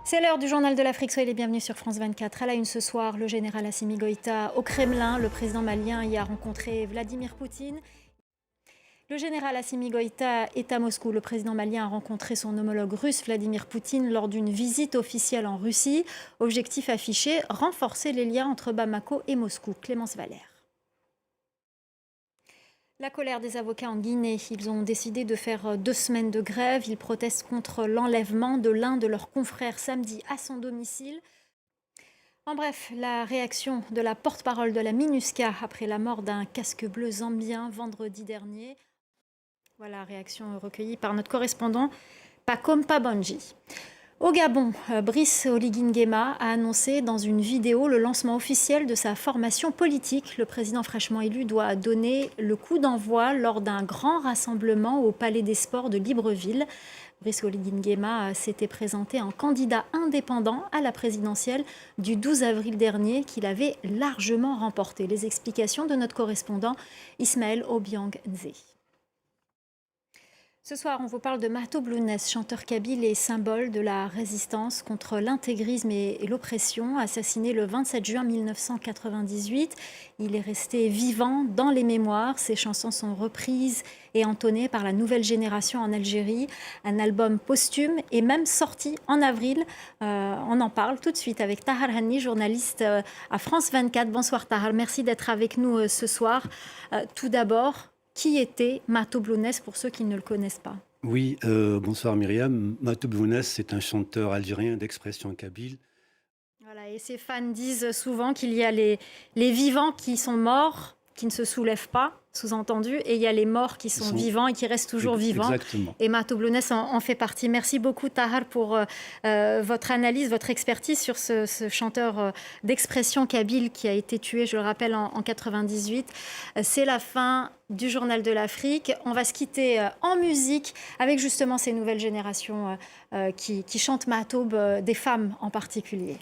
C'est l'heure du journal de l'Afrique. Soyez les bienvenus sur France 24. À la une ce soir, le général Assimi Goïta au Kremlin. Le président malien y a rencontré Vladimir Poutine. Le général Assimi Goïta est à Moscou. Le président malien a rencontré son homologue russe Vladimir Poutine lors d'une visite officielle en Russie. Objectif affiché, renforcer les liens entre Bamako et Moscou. Clémence Valère. La colère des avocats en Guinée. Ils ont décidé de faire 2 semaines de grève. Ils protestent contre l'enlèvement de l'un de leurs confrères samedi à son domicile. En bref, la réaction de la porte-parole de la MINUSCA après la mort d'un casque bleu zambien vendredi dernier. Voilà, réaction recueillie par notre correspondant Pacome Pabonji. Au Gabon, Brice Oligui Nguema a annoncé dans une vidéo le lancement officiel de sa formation politique. Le président fraîchement élu doit donner le coup d'envoi lors d'un grand rassemblement au Palais des Sports de Libreville. Brice Oligui Nguema s'était présenté en candidat indépendant à la présidentielle du 12 avril dernier, qu'il avait largement remporté. Les explications de notre correspondant Ismaël Obiang Nzé. Ce soir, on vous parle de Mato Blounès, chanteur kabyle et symbole de la résistance contre l'intégrisme et l'oppression. Assassiné le 27 juin 1998, il est resté vivant dans les mémoires. Ses chansons sont reprises et entonnées par la nouvelle génération en Algérie. Un album posthume est même sorti en avril. On en parle tout de suite avec Tahar Hanni, journaliste à France 24. Bonsoir Tahar, merci d'être avec nous ce soir. Tout d'abord, qui était Mato Blounès pour ceux qui ne le connaissent pas? Oui, bonsoir Myriam. Mato Blounès, c'est un chanteur algérien d'expression kabyle. Voilà, et ses fans disent souvent qu'il y a les vivants qui sont morts, qui ne se soulèvent pas, sous-entendu, et il y a les morts qui sont vivants et qui restent toujours vivants. Exactement. Et Mato Blounès en fait partie. Merci beaucoup Tahar pour votre analyse, votre expertise sur ce chanteur d'expression kabyle qui a été tué, je le rappelle, en 98. C'est la fin du Journal de l'Afrique. On va se quitter en musique avec justement ces nouvelles générations qui chantent Mahtoub, des femmes en particulier.